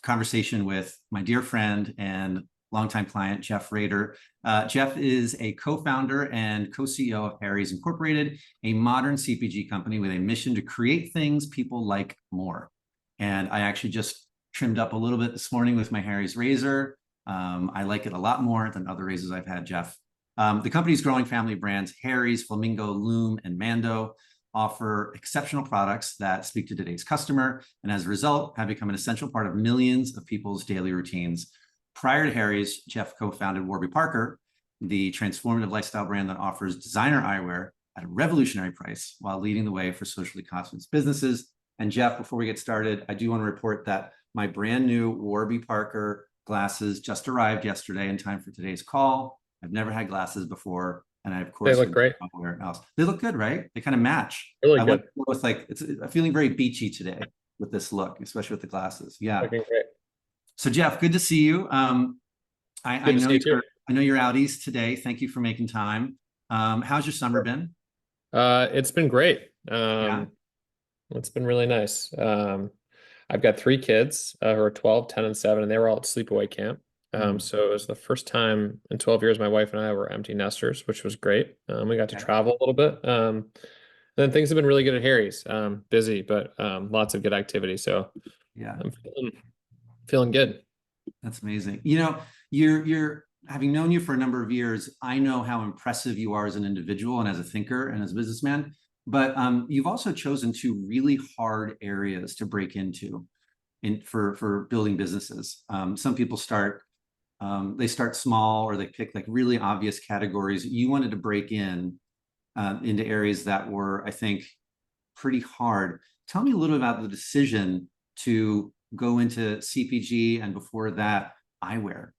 conversation with my dear friend and longtime client, Jeff Rader. Jeff is a co-founder and co-CEO of Harry's Incorporated, a modern CPG company with a mission to create things people like more. And I actually just trimmed up a little bit this morning with my Harry's razor. I like it a lot more than other razors I've had, Jeff. The company's growing family of brands, Harry's, Flamingo, Loom, and Mando, offer exceptional products that speak to today's customer, and as a result, have become an essential part of millions of people's daily routines. Prior to Harry's, Jeff co-founded Warby Parker, the transformative lifestyle brand that offers designer eyewear at a revolutionary price while leading the way for socially conscious businesses. And Jeff, before we get started, I do want to report that my brand new Warby Parker glasses just arrived yesterday in time for today's call. I've never had glasses before, and I of course they look great. They look good, right? They kind of match. Really I good. went with I'm feeling very beachy today with this look, especially with the glasses. Yeah. Looking great. So Jeff, good to see you. I know you're out east today. Thank you for making time. How's your summer been? It's been great. Yeah. It's been really nice. I've got 3 kids who are 12, 10, and 7, and they were all at sleepaway camp. So it was the first time in 12 years my wife and I were empty nesters, which was great. We got to travel a little bit. And then things have been really good at Harry's. Busy, but lots of good activity. So yeah, I'm feeling good. That's amazing. You know, you're having known you for a number of years, I know how impressive you are as an individual and as a thinker and as a businessman. But you've also chosen 2 really hard areas to break into for building businesses. Some people start small, or they pick like really obvious categories. You wanted to break into areas that were, I think, pretty hard. Tell me a little about the decision to go into CPG and before that, eyewear.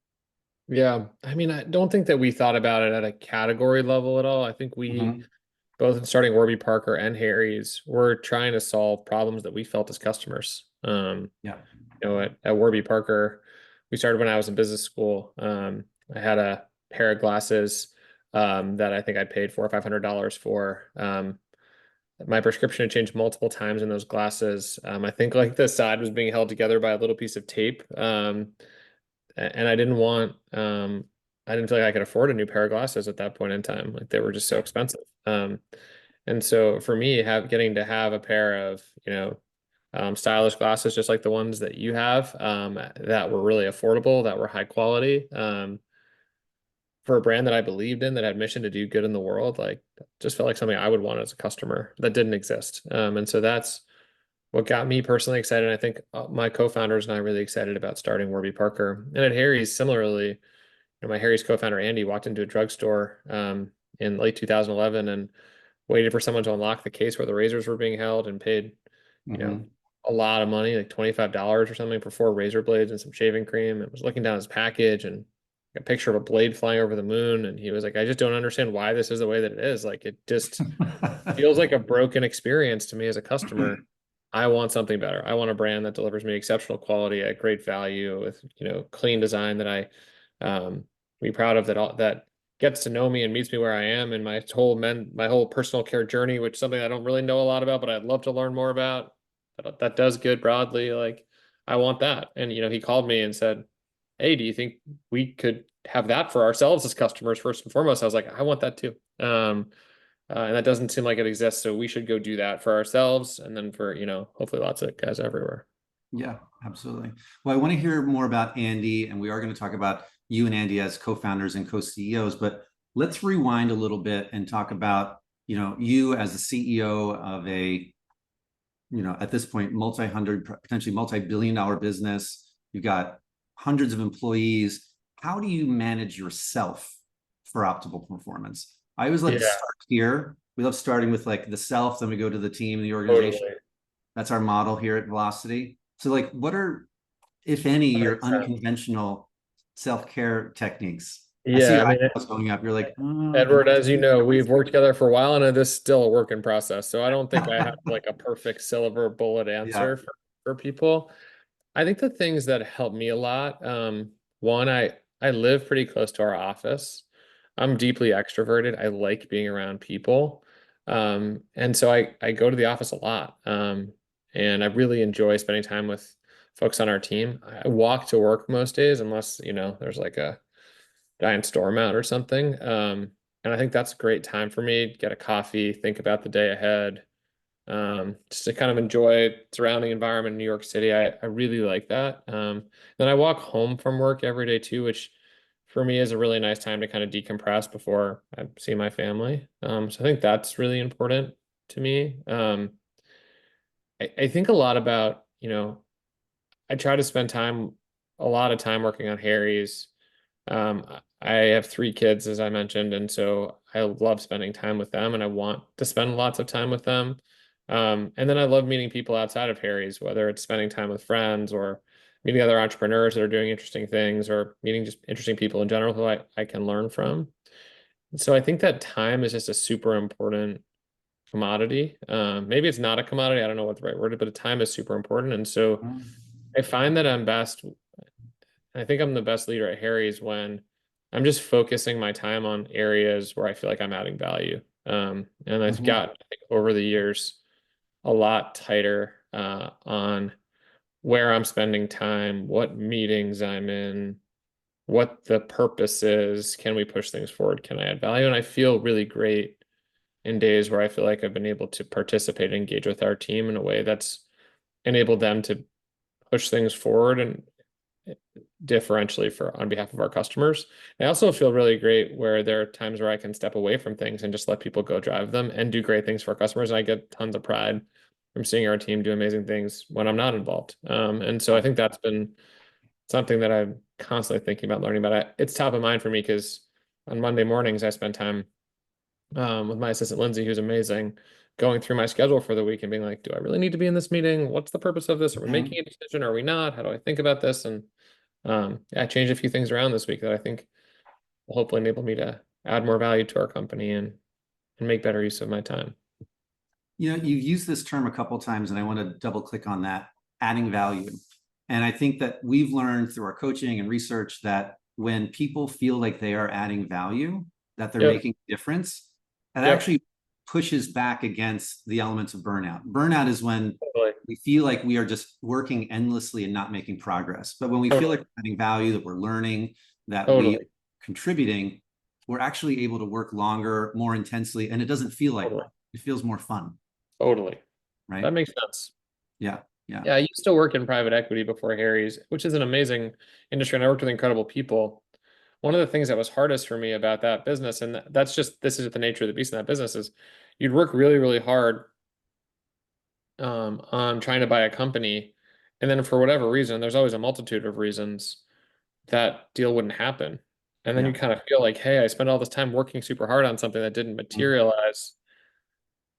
Yeah, I mean, I don't think that we thought about it at a category level at all. I think we both in starting Warby Parker and Harry's, we're trying to solve problems that we felt as customers. At Warby Parker, we started when I was in business school. I had a pair of glasses that I think I paid $400 or $500 for. My prescription had changed multiple times in those glasses. I think like the side was being held together by a little piece of tape. And I didn't feel like I could afford a new pair of glasses at that point in time. Like they were just so expensive. And so for me, getting to have a pair of, stylish glasses, just like the ones that you have, that were really affordable, that were high quality, for a brand that I believed in, that had mission to do good in the world, like just felt like something I would want as a customer that didn't exist. And so that's what got me personally excited. I think my co-founders and I are really excited about starting Warby Parker. And at Harry's, similarly, my Harry's co-founder, Andy, walked into a drugstore in late 2011 and waited for someone to unlock the case where the razors were being held, and paid, a lot of money, like $25 or something, for 4 razor blades and some shaving cream. And was looking down his package and a picture of a blade flying over the moon. And he was like, I just don't understand why this is the way that it is. Like, it just feels like a broken experience to me as a customer. I want something better. I want a brand that delivers me exceptional quality at great value with, clean design that I be proud of, that gets to know me and meets me where I am in my whole personal care journey, which is something I don't really know a lot about, but I'd love to learn more about. That does good broadly. Like, I want that. And, he called me and said, hey, do you think we could have that for ourselves as customers first and foremost? I was like, I want that too. And that doesn't seem like it exists. So we should go do that for ourselves. And then for, hopefully lots of guys everywhere. Yeah, absolutely. Well, I want to hear more about Andy, and we are going to talk about you and Andy as co-founders and co-CEOs, but let's rewind a little bit and talk about, you as the CEO of a, at this point, potentially multi-billion-dollar business. You've got hundreds of employees. How do you manage yourself for optimal performance? I always like to start here. We love starting with like the self, then we go to the team, the organization. Totally. That's our model here at Velocity. So like, what are, if any, your unconventional self-care techniques? Yeah, I see your going up. You're like, Edward, as you know, we've worked together for a while, and it is still a work in process. So I don't think I have like a perfect silver bullet answer for people. I think the things that help me a lot, one, I live pretty close to our office. I'm deeply extroverted. I like being around people. And so I go to the office a lot. And I really enjoy spending time with folks on our team. I walk to work most days unless, there's like a giant storm out or something. And I think that's a great time for me to get a coffee, think about the day ahead, just to kind of enjoy surrounding environment in New York City. I really like that. Then I walk home from work every day too, which for me is a really nice time to kind of decompress before I see my family. So I think that's really important to me. I think a lot about, I try to spend a lot of time working on Harry's. I have 3 kids, as I mentioned, and so I love spending time with them, and I want to spend lots of time with them. And then I love meeting people outside of Harry's, whether it's spending time with friends or meeting other entrepreneurs that are doing interesting things, or meeting just interesting people in general who I can learn from. So I think that time is just a super important commodity. Maybe it's not a commodity, I don't know what the right word is, but time is super important. And so Mhm. I find that I think I'm the best leader at Harry's when I'm just focusing my time on areas where I feel like I'm adding value. And I've Mhm. got, I think, over the years a lot tighter on where I'm spending time, what meetings I'm in, what the purpose is. Can we push things forward? Can I add value? And I feel really great in days where I feel like I've been able to participate and engage with our team in a way that's enabled them to push things forward and differentially for on behalf of our customers. I also feel really great where there are times where I can step away from things and just let people go drive them and do great things for our customers. And I get tons of pride from seeing our team do amazing things when I'm not involved. And so I think that's been something that I'm constantly thinking about learning about. It's top of mind for me because on Monday mornings I spend time with my assistant Lindsay, who's amazing, going through my schedule for the week and being like, do I really need to be in this meeting? What's the purpose of this? Are we making Mhm. a decision? Are we not? How do I think about this? And I changed a few things around this week that I think will hopefully enable me to add more value to our company and make better use of my time. You've used this term a couple of times, and I want to double click on that, adding value. And I think that we've learned through our coaching and research that when people feel like they are adding value, that they're Yep. making a difference, that Yep. actually pushes back against the elements of burnout. Burnout is when Totally. we feel like we are just working endlessly and not making progress. But when we feel like Totally. we're adding value, that we're learning, that we are Totally. contributing, we're actually able to work longer, more intensely, and it doesn't feel like Totally. work. It feels more fun, Totally. That right? makes sense. Yeah, yeah. Yeah, I used to work in private equity before Harry's, which is an amazing industry, and I worked with incredible people. One of the things that was hardest for me about that business, and that's just this is the nature of the beast in that business, is you'd work really, really hard on trying to buy a company, and then for whatever reason, there's always a multitude of reasons that deal wouldn't happen. And then you Yeah. kind of feel like, hey, I spent all this time working super hard on something that didn't Mhm. materialize.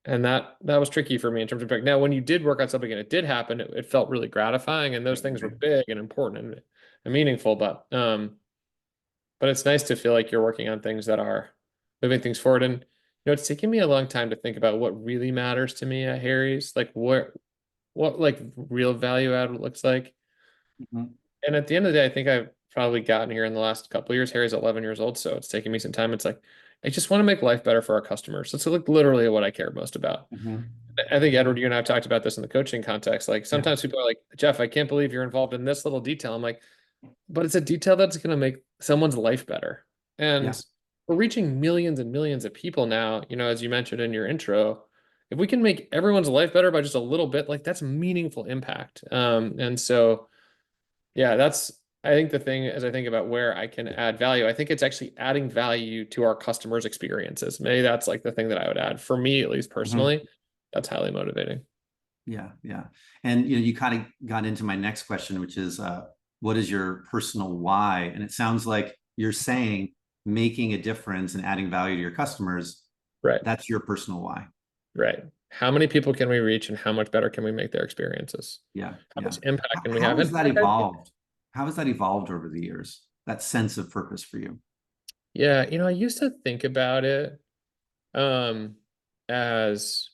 And that was tricky for me in terms of like now when you did work on something and it did happen, it felt really gratifying and those things were big and important and meaningful. But it's nice to feel like you're working on things that are moving things forward. And it's taken me a long time to think about what really matters to me at Harry's, like what like real value add looks like. Mhm. And at the end of the day, I think I've probably gotten here in the last couple of years. Harry's 11 years old, so it's taking me some time. It's like I just want to make life better for our customers. That's like literally what I care most about. Mhm. I think Edward, you and I have talked about this in the coaching context. Like Yeah. sometimes people are like, Jeff, I can't believe you're involved in this little detail. I'm like, but it's a detail that's going to make someone's life better. Yeah. And we're reaching millions and millions of people now, as you mentioned in your intro. If we can make everyone's life better by just a little bit, like that's meaningful impact. And so, yeah, I think the thing as I think about where I can add value, I think it's actually adding value to our customers' experiences. Maybe that's like the thing that I would add for me, at least Mhm. personally. That's highly motivating. Yeah. Yeah. And you kind of got into my next question, which is what is your personal why? And it sounds like you're saying making a difference and adding value to your customers, Right. that's your personal why. Right. How many people can we reach and how much better can we make their experiences? Yeah. How Yeah. much impact can we How have? has And that like evolved? How has that evolved over the years? That sense of purpose for you? yeah, I used to think about it um as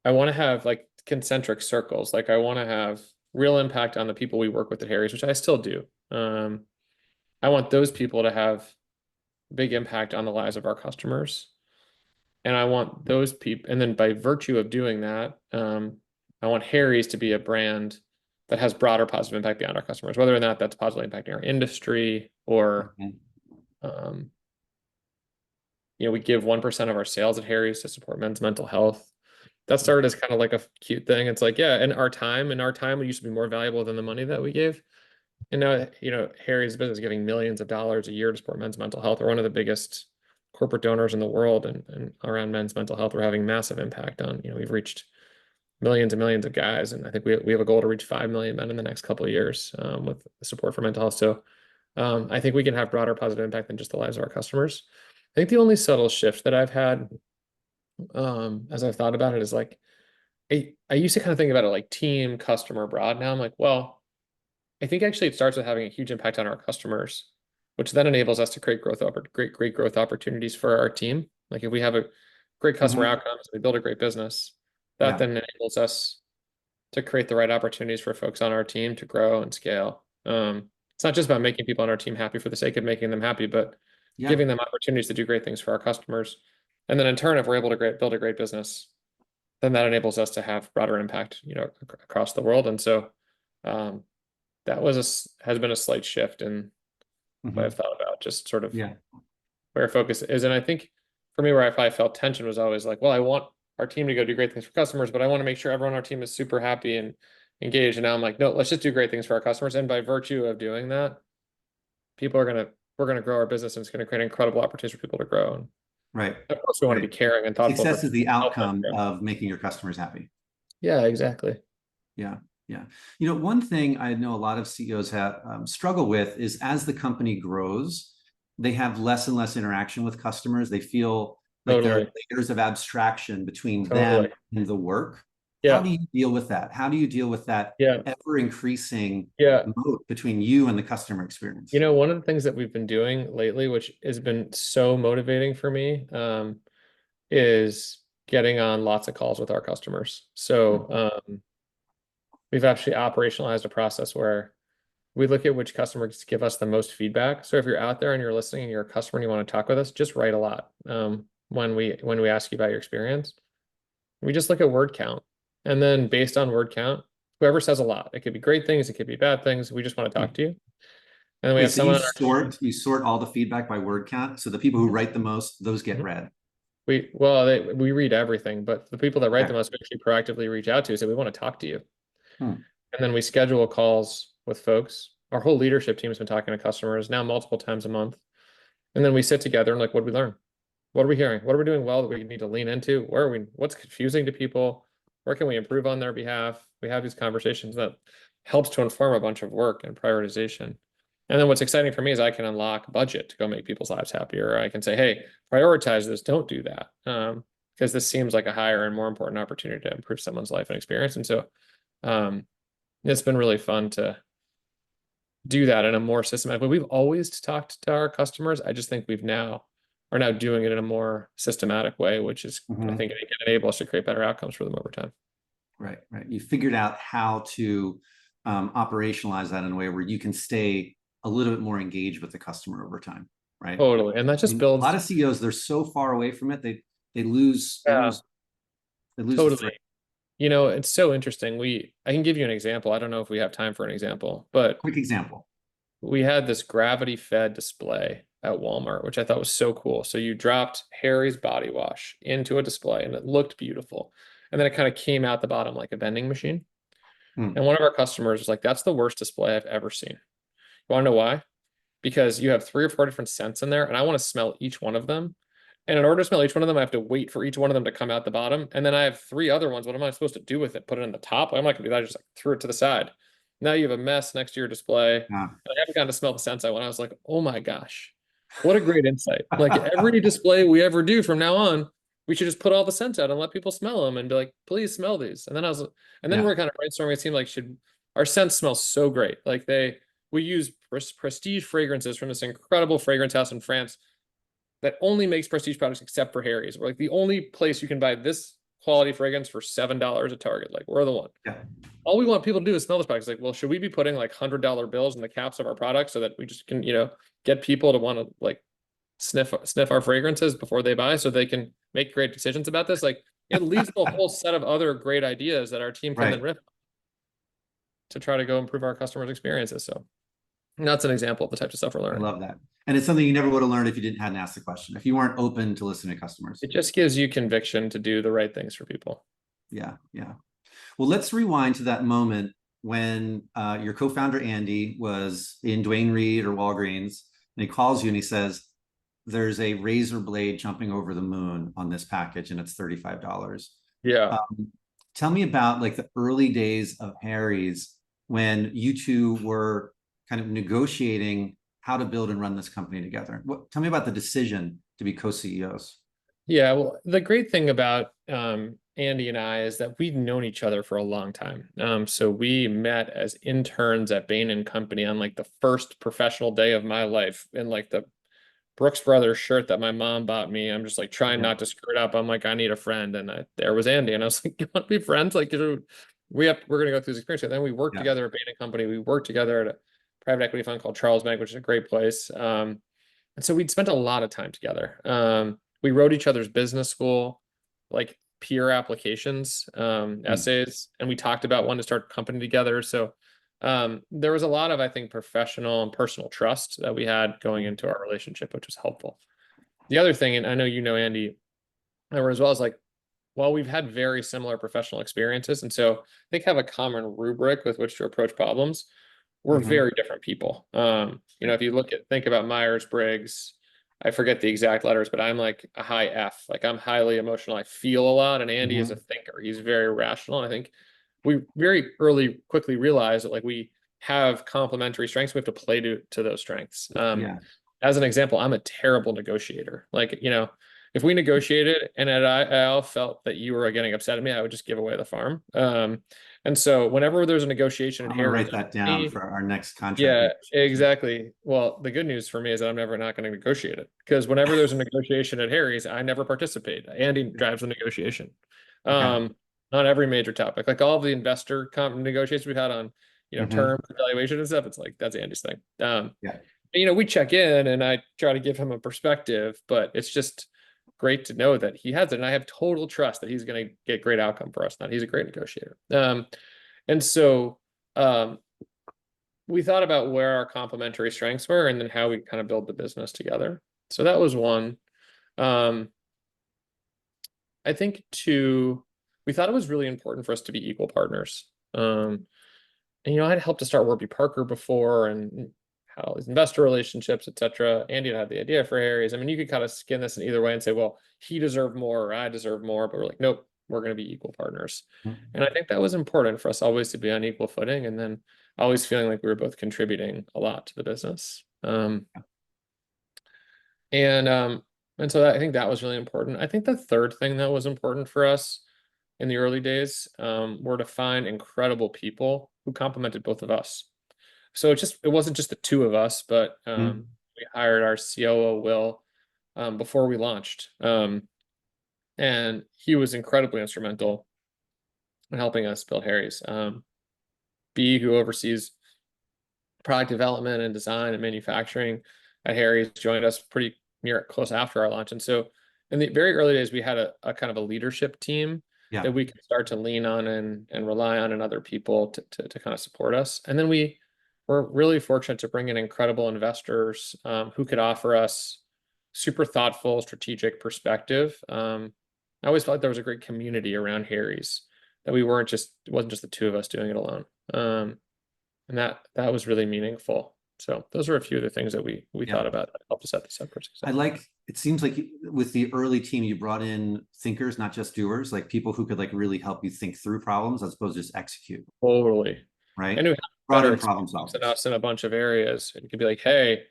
I want to have like concentric circles. Like I want to have real impact on the people we work with at Harry's, which I still do. I want those people to have big impact on the lives of our customers. And I want those people, and then by virtue of doing that, I want Harry's to be a brand that has broader positive impact beyond our customers, whether or not that's positively impacting our industry or, we give 1% of our sales at Harry's to support men's mental health. That started as kind of like a cute thing. It's like, yeah, and our time used to be more valuable than the money that we gave. And now, Harry's business is giving millions of dollars a year to support men's mental health. We're one of the biggest corporate donors in the world, and around men's mental health, we're having massive impact on, we've reached millions and millions of guys. And I think we have a goal to reach 5 million men in the next couple of years, with support for mental health. So I think we can have broader positive impact than just the lives of our customers. I think the only subtle shift that I've had, as I've thought about it, is like, I used to kind of think about it like team, customer, broad. Now I'm like, well, I think actually it starts with having a huge impact on our customers, which then enables us to create great growth opportunities for our team. Like if we have a great customer outcomes, we build a great business, that then enables us to create the right opportunities for folks on our team to grow and scale. It's not just about making people on our team happy for the sake of making them happy, but giving them opportunities to do great things for our customers. And then in turn, if we're able to build a great business, then that enables us to have broader impact, across the world. And so that has been a slight shift in what I've thought about, just sort of where focus is. And I think for me, where I probably felt tension was always like, well, I want our team to go do great things for customers, but I want to make sure everyone on our team is super happy and engaged. And now I'm like, no, let's just do great things for our customers. And by virtue of doing that, we're going to grow our business, and it's going to create incredible opportunities for people to grow. And right. Of course, we want to be caring and thoughtful. Success is the outcome of making your customers happy. Yeah, exactly. Yeah. One thing I know a lot of CEOs have struggle with is, as the company grows, they have less and less interaction with customers. They feel like there are layers of abstraction between them and the work. How do you deal with that? How do you deal with that ever increasing moat between you and the customer experience? One of the things that we've been doing lately, which has been so motivating for me, is getting on lots of calls with our customers. So we've actually operationalized a process where we look at which customers give us the most feedback. So if you're out there and you're listening and you're a customer and you want to talk with us, just write a lot when we ask you about your experience. We just look at word count. And then based on word count, whoever says a lot, it could be great things, it could be bad things. We just want to talk to you. And then we have someone on our team. You sort all the feedback by word count. So the people who write the most, those get read. We read everything, but the people that write the most, we actually proactively reach out to, say, we want to talk to you. And then we schedule calls with folks. Our whole leadership team has been talking to customers now multiple times a month. And then we sit together and like, what did we learn? What are we hearing? What are we doing well that we need to lean into? What's confusing to people? Where can we improve on their behalf? We have these conversations that helps to inform a bunch of work and prioritization. And then what's exciting for me is I can unlock budget to go make people's lives happier. I can say, hey, prioritize this, don't do that. Because this seems like a higher and more important opportunity to improve someone's life and experience. And so it's been really fun to do that in a more systematic way. We've always talked to our customers. I just think are now doing it in a more systematic way, which is, I think, it can enable us to create better outcomes for them over time. Right. You figured out how to operationalize that in a way where you can stay a little bit more engaged with the customer over time, right? Totally. And that just builds. A lot of CEOs, they're so far away from it, they lose. Totally. It's so interesting. I can give you an example. I don't know if we have time for an example, but quick example. We had this gravity fed display at Walmart, which I thought was so cool. So you dropped Harry's body wash into a display and it looked beautiful. And then it kind of came out the bottom like a vending machine. And one of our customers was like, that's the worst display I've ever seen. You want to know why? Because you have 3 or 4 different scents in there and I want to smell each one of them. And in order to smell each one of them, I have to wait for each one of them to come out the bottom. And then I have 3 other ones. What am I supposed to do with it? Put it in the top? I'm not going to do that. I just threw it to the side. Now you have a mess next to your display. And I haven't gotten to smell the scents I want. I was like, oh my gosh, what a great insight. Like every display we ever do from now on, we should just put all the scents out and let people smell them and be like, please smell these. And then we're kind of brainstorming. It seemed like our scents smell so great. Like we use prestige fragrances from this incredible fragrance house in France that only makes prestige products except for Harry's. We're like the only place you can buy this quality fragrance for $7 at Target. Like we're the one. All we want people to do is smell this product. It's like, well, should we be putting like $100 bills in the caps of our products so that we just can, get people to want to like sniff our fragrances before they buy so they can make great decisions about this? Like it leaves a whole set of other great ideas that our team can then riff. to try to go improve our customers' experiences. So that's an example of the types of stuff we're I learning. love that. And it's something you never would have learned if you hadn't asked the question, if you weren't open to listening to customers. It just gives you conviction to do the right things for people. Yeah, yeah. Well, let's rewind to that moment when your co-founder Andy was in Duane Reade or Walgreens, and he calls you and he says, "There's a razor blade jumping over the moon on this package, and it's $35." Yeah. Tell me about like the early days of Harry's when you two were kind of negotiating how to build and run this company together. Tell me about the decision to be co-CEOs. Yeah, well, the great thing about Andy and I is that we've known each other for a long time. So we met as interns at Bain and Company on like the first professional day of my life in like the Brooks Brothers shirt that my mom bought me. I'm just like trying not to screw it up. I'm like, I need a friend, and there was Andy, and I was like, you want to be friends? Like, we're gonna go through this experience. And then we worked together at Bain and Company. We worked together at a private equity fund called Charles Bank, which is a great place. And so we'd spent a lot of time together. We wrote each other's business school, like peer applications, essays, and we talked about wanting to start a company together. So there was a lot of, I think, professional and personal trust that we had going into our relationship, which was helpful. The other thing, and I know you know Andy, as well as like, well, we've had very similar professional experiences, and so I think have a common rubric with which to approach problems. We're very different people. If you think about Myers-Briggs, I forget the exact letters, but I'm like a high F. Like I'm highly emotional. I feel a lot, and Andy is a thinker. He's very rational. And I think we very quickly realized that like we have complementary strengths. We have to play to those strengths. As an example, I'm a terrible negotiator. Like, if we negotiated and I all felt that you were getting upset at me, I would just give away the farm. And so whenever there's a negotiation in I'm gonna Harry's, write that down for our next contract. yeah, exactly. Well, the good news for me is that I'm never not going to negotiate it, because whenever there's a negotiation at Harry's, I never participate. Andy drives the negotiation. On every major topic, like all of the investor negotiations we've had on, term evaluation and stuff. It's like that's Andy's thing. We check in and I try to give him a perspective, but it's just great to know that he has it. And I have total trust that he's going to get great outcome for us. Now he's a great negotiator. And so we thought about where our complementary strengths were and then how we kind of build the business together. So that was one. I think two, we thought it was really important for us to be equal partners. And I'd helped to start Warby Parker before, and how his investor relationships, etc. Andy had the idea for Harry's. I mean, you could kind of skin this in either way and say, well, he deserved more or I deserve more, but we're like, nope, we're going to be equal partners. And I think that was important for us always to be on equal footing, and then always feeling like we were both contributing a lot to the business. And so I think that was really important. I think the third thing that was important for us in the early days were to find incredible people who complemented both of us. So it wasn't just the two of us, but we hired our COO, Will, before we launched. And he was incredibly instrumental in helping us build Harry's. B, who oversees product development and design and manufacturing at Harry's, joined us pretty close after our launch. And so in the very early days, we had a kind of a leadership team that we could start to lean on and rely on, and other people to kind of support us. And then we were really fortunate to bring in incredible investors who could offer us super thoughtful, strategic perspective. I always felt like there was a great community around Harry's, that it wasn't just the two of us doing it alone. And that was really meaningful. So those are a few of the things that we thought about that helped us set this up for success. It seems like with the early team, you brought in thinkers, not just doers, like people who could like really help you think through problems as opposed to just execute. Totally. Right. And we brought have in problem solvers than us in a bunch of areas. And you could be like, hey,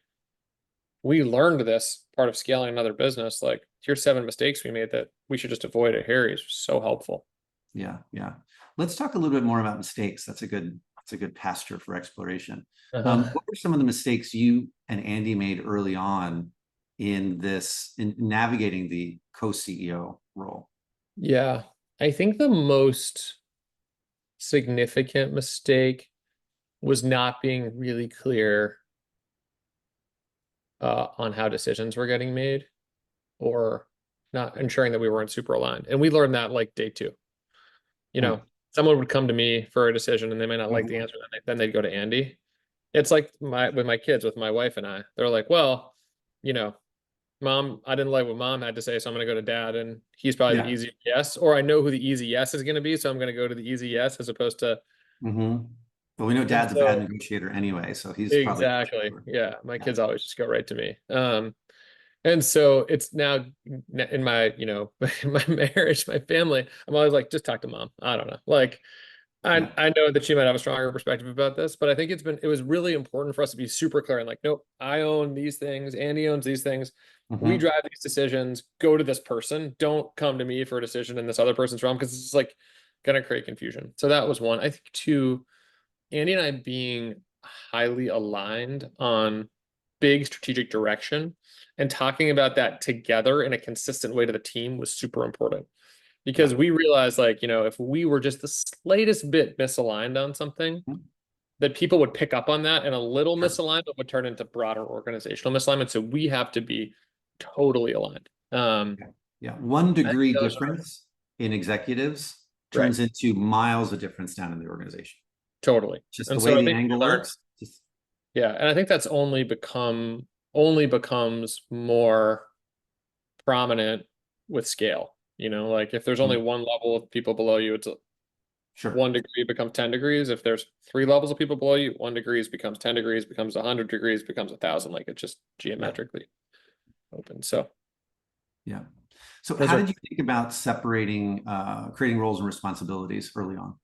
we learned this part of scaling another business. Like, here's 7 mistakes we made that we should just avoid at Harry's. So helpful. Yeah. Let's talk a little bit more about mistakes. That's a good pasture for exploration. What were some of the mistakes you and Andy made early on in navigating the co-CEO role? Yeah, I think the most significant mistake was not being really clear on how decisions were getting made, or not ensuring that we weren't super aligned. And we learned that like day 2. someone would come to me for a decision and they might not like the Mhm. answer, then they'd go to Andy. It's like with my kids, with my wife and I. They're like, well, you know, mom, I didn't like what mom had to say, so I'm gonna go to dad, and he's probably the Yeah. easy yes, or I know who the easy yes is gonna be, so I'm gonna go to the easy yes as opposed to. Hmm. But we know And dad's a bad so negotiator anyway, so he's probably. exactly, yeah, my Yeah. kids always just go right to me. And so it's now in my, my marriage, my family, I'm always like, just talk to mom. I don't know. Like, Yeah. I know that she might have a stronger perspective about this, but I think it was really important for us to be super clear and like, nope, I own these things, Andy owns these things. We Hmm. drive these decisions, go to this person. Don't come to me for a decision in this other person's realm because it's like gonna create confusion. So that was one. I think two, Andy and I being highly aligned on big strategic direction and talking about that together in a consistent way to the team was super important Yeah. because we realized like, if we were just the slightest bit misaligned on something, Mhm. that people would pick up on that and a little Sure. misalignment would turn into broader organizational misalignment. So we have to be totally aligned. Yeah. Yeah. One I think degree those are difference in executives right. turns into miles of difference down in the organization. Totally. Just the And way so I the think we angle learned, works. Just yeah, and I think that's only becomes more prominent with scale. Like if there's only mm, one level of people below you, it's sure. 1 degree becomes 10 degrees. If there's 3 levels of people below you, 1 degrees becomes 10 degrees, becomes 100 degrees, becomes 1,000. Like it's just Yeah. geometrically open. So Yeah. So those how are, did you think about separating, creating roles and responsibilities early on?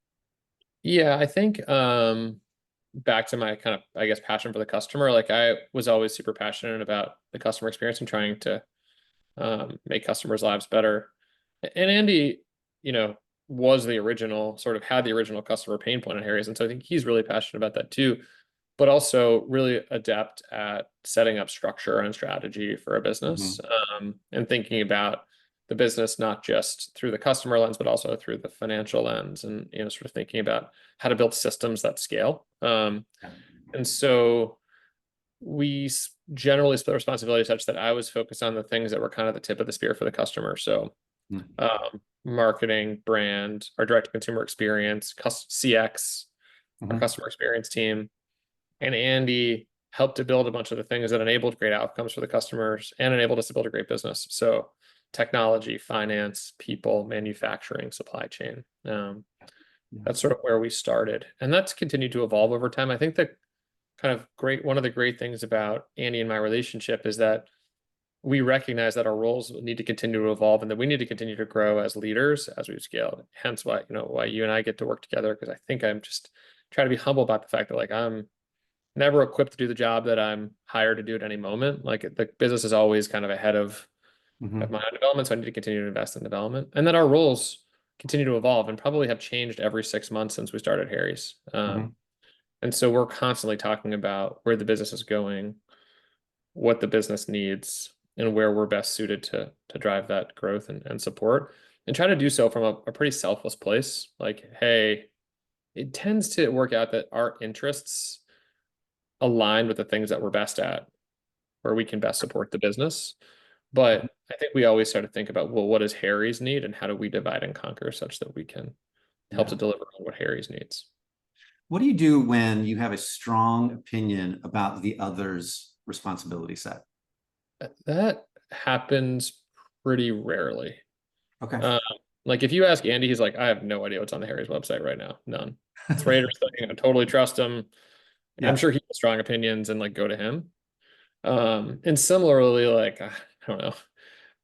yeah, I think back to my kind of, I guess, passion for the customer. Like I was always super passionate about the customer experience and trying to make customers' lives better. And Andy, you know, was the original, sort of had the original customer pain point in Harry's. And so I think he's really passionate about that too, but also really adept at setting up structure and strategy for a business, Hmm. and thinking about the business not just through the customer lens, but also through the financial lens, and sort of thinking about how to build systems that scale. Yeah. And so we generally split responsibility such that I was focused on the things that were kind of the tip of the spear for the customer. So Mm. marketing, brand, our direct to consumer experience, CX, our Mhm. customer experience team, and Andy helped to build a bunch of the things that enabled great outcomes for the customers and enabled us to build a great business. So technology, finance, people, manufacturing, supply chain. Yeah. That's sort of where we started, and that's continued to evolve over time. I think that one of the great things about Andy and my relationship is that we recognize that our roles need to continue to evolve and that we need to continue to grow as leaders as we've scaled. Hence why you and I get to work together, because I think I'm just trying to be humble about the fact that like I'm never equipped to do the job that I'm hired to do at any moment. Like the business is always kind of ahead of Hmm. my own development, so I need to continue to invest in development, and that our roles continue to evolve and probably have changed every 6 months since we started Harry's. Hmm. And so we're constantly talking about where the business is going, what the business needs, and where we're best suited to drive that growth and support, and try to do so from a pretty selfless place. Like, hey, it tends to work out that our interests align with the things that we're best at, where we can best support the business. But I think we always start to think about, well, what does Harry's need and how do we divide and conquer such that we can help Yeah. to deliver on what Harry's needs? What do you do when you have a strong opinion about the other's responsibility set? That happens pretty rarely. Okay. Um, like if you ask Andy, he's like, I have no idea what's on the Harry's website right now. None. It's Raiders thing. I totally trust him. I'm Yeah. sure he has strong opinions and like go to him. And similarly, like I don't know.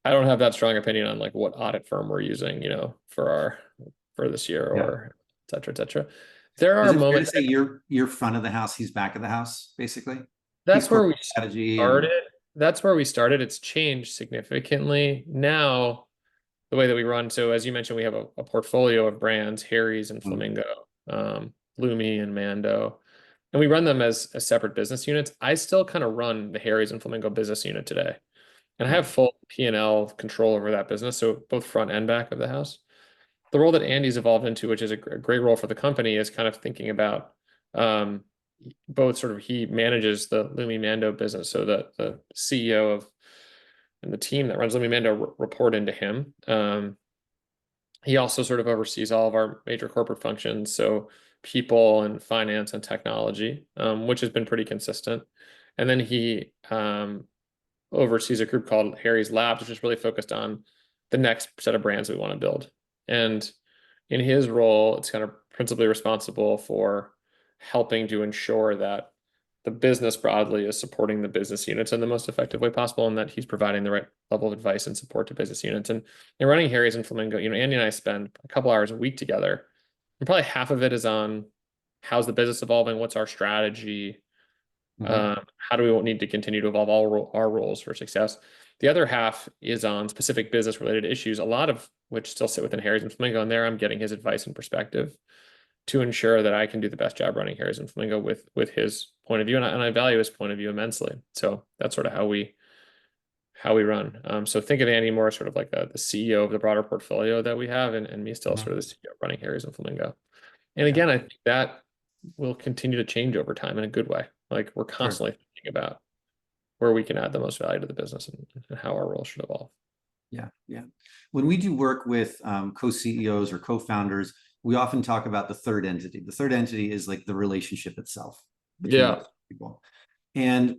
I don't have that strong opinion on like what audit firm we're using, for this year Yeah. or et cetera, et cetera. There Is are it fair to moments. say you're front of the house, he's back of the house, basically? He's That's where we corporate strategy started. and That's where we started. It's changed significantly now. The way that we run. So as you mentioned, we have a portfolio of brands, Harry's and mm, Flamingo, Lumi and Mando, and we run them as separate business units. I still kind of run the Harry's and Flamingo business unit today, and I yeah. have full P&L control over that business, so both front and back of the house. The role that Andy's evolved into, which is a great role for the company, is kind of thinking about um, both sort of he manages the Lumi Mando business, so the CEO of and the team that runs Lumi Mando report into him. He also sort of oversees all of our major corporate functions, so people and finance and technology, which has been pretty consistent. And then he oversees a group called Harry's Labs, which is really focused on the next set of brands we want to build. And in his role, it's kind of principally responsible for helping to ensure that the business broadly is supporting the business units in the most effective way possible, and that he's providing the right level of advice and support to business units. And running Harry's and Flamingo, Andy and I spend a couple hours a week together, and probably half of it is on how's the business evolving, what's our strategy, how do we need to continue to evolve all our roles for success. The other half is on specific business related issues, a lot of which still sit within Harry's and Flamingo, and there I'm getting his advice and perspective to ensure that I can do the best job running Harry's and Flamingo with his point of view, and I value his point of view immensely. So that's sort of how we run. So think of Andy more sort of like the CEO of the broader portfolio that we have, and me still sort of the CEO running Harry's and Flamingo. And again, I think that will continue to change over time in a good way. Like we're constantly thinking about where we can add the most value to the business and how our role should evolve. Yeah, yeah. When we do work with co-CEOs or co-founders, we often talk about the third entity. The third entity is like the relationship itself between those people. And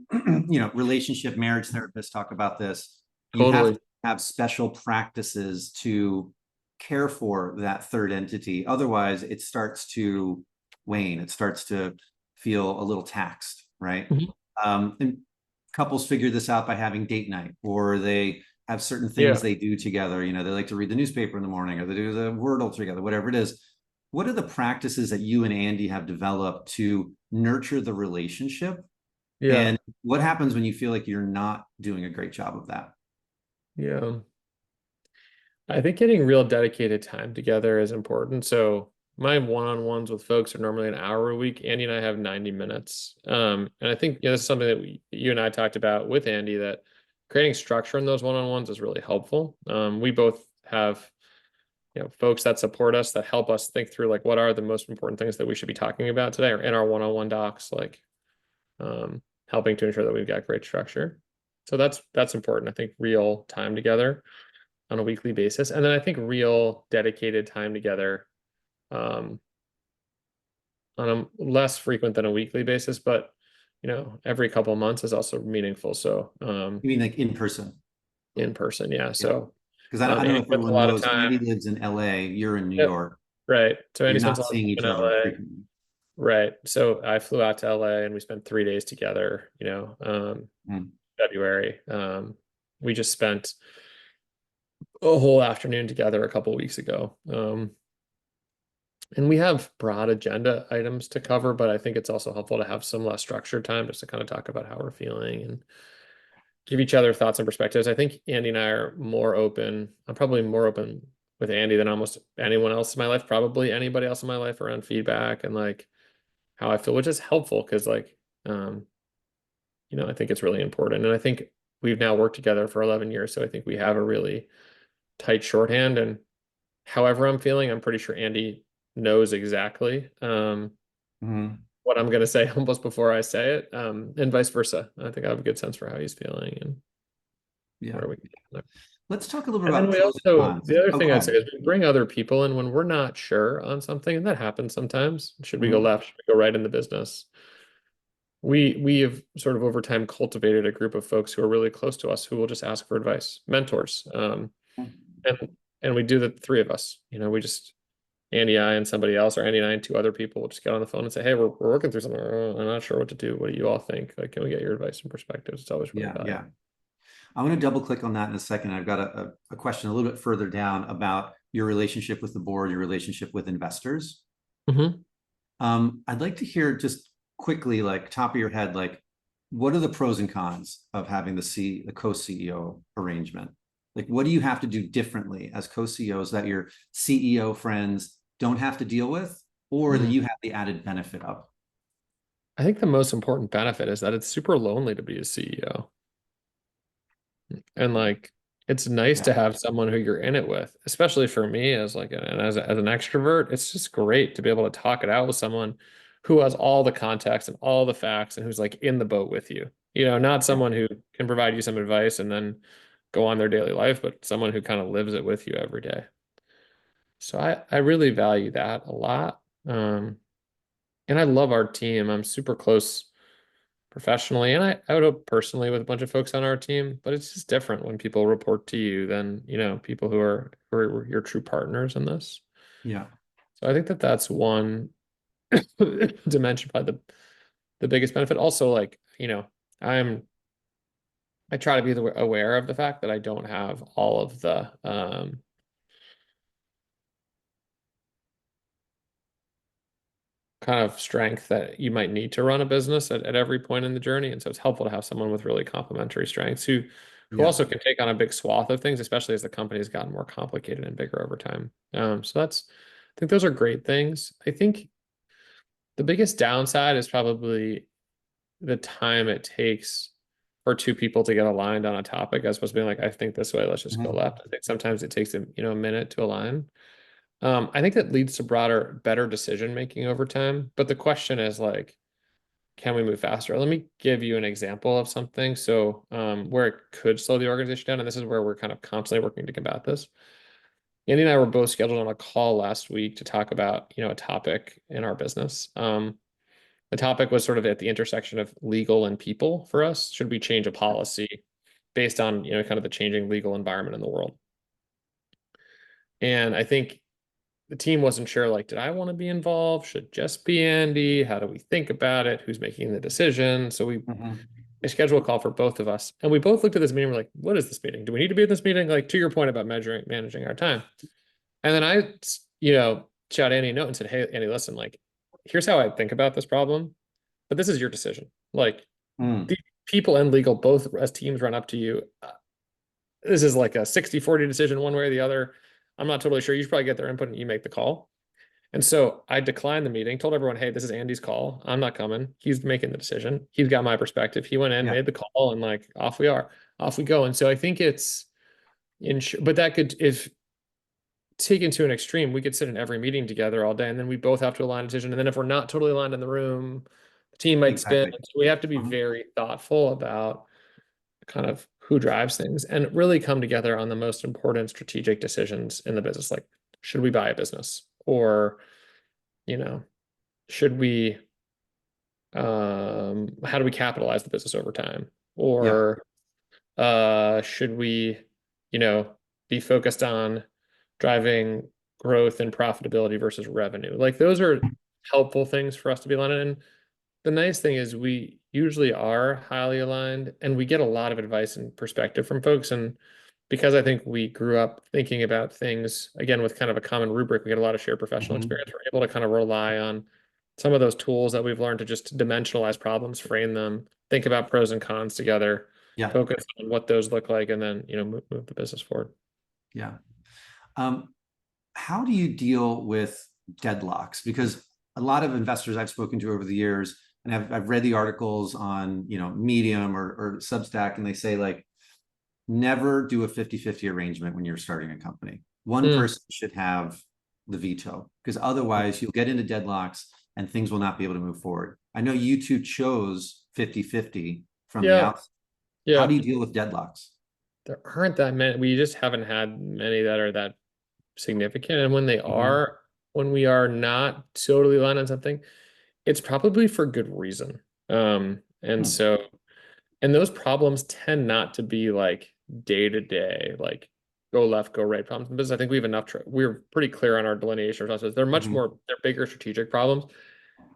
relationship marriage therapists talk about this. You have to have special practices to care for that third entity. Otherwise, it starts to wane. It starts to feel a little taxed, right? And couples figure this out by having date night, or they have certain things they do together. They like to read the newspaper in the morning, or they do the Wordle together, whatever it is. What are the practices that you and Andy have developed to nurture the relationship? And what happens when you feel like you're not doing a great job of that? Yeah. I think getting real dedicated time together is important. So my one-on-ones with folks are normally an hour a week. Andy and I have 90 minutes. And I think this is something that you and I talked about with Andy, that creating structure in those one-on-ones is really helpful. We both have folks that support us, that help us think through like what are the most important things that we should be talking about today, or in our one-on-one docs, like helping to ensure that we've got great structure. So that's important. I think real time together on a weekly basis. And then I think real dedicated time together on a less frequent than a weekly basis, but every couple of months is also meaningful. So you mean like in person? In person, yeah. So because I don't know if everyone knows, Andy lives in LA, you're in New York. Right. So Andy spends a lot seeing each other frequently. Right. So I flew out to LA and we spent 3 days together, February. We just spent a whole afternoon together a couple of weeks ago. And we have broad agenda items to cover, but I think it's also helpful to have some less structured time just to kind of talk about how we're feeling and give each other thoughts and perspectives. I think Andy and I are more open. I'm probably more open with Andy than almost anyone else in my life, probably anybody else in my life, around feedback and like how I feel, which is helpful because like, I think it's really important. And I think we've now worked together for 11 years. So I think we have a really tight shorthand, and however I'm feeling, I'm pretty sure Andy knows exactly what I'm going to say almost before I say it, and vice versa. I think I have a good sense for how he's feeling and where we can go. Let's talk a little bit about the other thing I'd say is we bring other people in when we're not sure on something, and that happens sometimes. Should we go left? Should we go right in the business? We have sort of over time cultivated a group of folks who are really close to us who will just ask for advice, mentors. And we do the three of us. We just Andy, I, and somebody else, or Andy and I and two other people will just get on the phone and say, "Hey, we're working through something. I'm not sure what to do. What do you all think? Like, can we get your advice and perspectives?" It's always really valuable. Yeah. I want to double click on that in a second. I've got a question a little bit further down about your relationship with the board, your relationship with investors. I'd like to hear just quickly, like top of your head, like what are the pros and cons of having the co-CEO arrangement? Like, what do you have to do differently as co-CEOs that your CEO friends don't have to deal with, or that you have the added benefit of? I think the most important benefit is that it's super lonely to be a CEO. And like, it's nice to have someone who you're in it with, especially for me as like as an extrovert. It's just great to be able to talk it out with someone who has all the context and all the facts and who's like in the boat with you. Not someone who can provide you some advice and then go on their daily life, but someone who kind of lives it with you every day. So I really value that a lot. And I love our team. I'm super close professionally, and I would hope personally with a bunch of folks on our team, but it's just different when people report to you than, people who are your true partners in this. Yeah. So I think that that's one dimension, probably the biggest benefit. Also, like, I'm I try to be aware of the fact that I don't have all of the kind of strength that you might need to run a business at every point in the journey. And so it's helpful to have someone with really complementary strengths who Yeah. also can take on a big swath of things, especially as the company's gotten more complicated and bigger over time. So I think those are great things. I think the biggest downside is probably the time it takes for two people to get aligned on a topic as opposed to being like, I think this way, let's just go Mhm. left. I think sometimes it takes a minute to align. I think that leads to better decision making over time. But the question is like, can we move faster? Let me give you an example of something. So, where it could slow the organization down, and this is where we're kind of constantly working to combat this. Andy and I were both scheduled on a call last week to talk about, a topic in our business. The topic was sort of at the intersection of legal and people for us. Should we change a policy based on, kind of the changing legal environment in the world? And I think the team wasn't sure, like, did I want to be involved? Should just be Andy? How do we think about it? Who's making the decision? So Mhm. we scheduled a call for both of us. And we both looked at this meeting. We're like, what is this meeting? Do we need to be in this meeting? Like, to your point about managing our time. And then I, shot Andy a note and said, hey, Andy, listen, like, here's how I think about this problem, but this is your decision. Like, Mm. the people and legal, both as teams run up to you. This is like a 60-40 decision one way or the other. I'm not totally sure. You should probably get their input and you make the call. And so I declined the meeting, told everyone, hey, this is Andy's call. I'm not coming. He's making the decision. He's got my perspective. He went in, Yeah. made the call, and like off we go. And so I think it's but that could, if taken to an extreme, we could sit in every meeting together all day, and then we both have to align a decision. And then if we're not totally aligned in the room, the team might spin. Exactly. So we have to be Mhm. very thoughtful about kind of who drives things and really come together on the most important strategic decisions in the business. Like, should we buy a business? Or, you know, should we how do we capitalize the business over time? Yeah. Or should we, you know, be focused on driving growth and profitability versus revenue? Like those are helpful things for us to be aligned in. The nice thing is we usually are highly aligned and we get a lot of advice and perspective from folks. And because I think we grew up thinking about things again with kind of a common rubric, we get a lot of shared professional Mhm. experience. We're able to kind of rely on some of those tools that we've learned to just dimensionalize problems, frame them, think about pros and cons together, Yeah. focus on what those look like, and then, move the business forward. Yeah. Um, how do you deal with deadlocks? Because a lot of investors I've spoken to over the years, and I've read the articles on, Medium or Substack, and they say like, never do a 50-50 arrangement when you're starting a company. One Mm, person should have the veto because otherwise you'll get into deadlocks and things will not be able to move forward. I know you two chose 50-50 from the yeah, outset. How do yeah. you deal with deadlocks? There aren't that many. We just haven't had many that are that significant. And when they Mhm. are, when we are not totally aligned on something, it's probably for good reason. And Hmm. so, and those problems tend not to be like day to day, like go left, go right problems in business. I think we have enough, we're pretty clear on our delineation of they're much Mhm. more, they're bigger strategic problems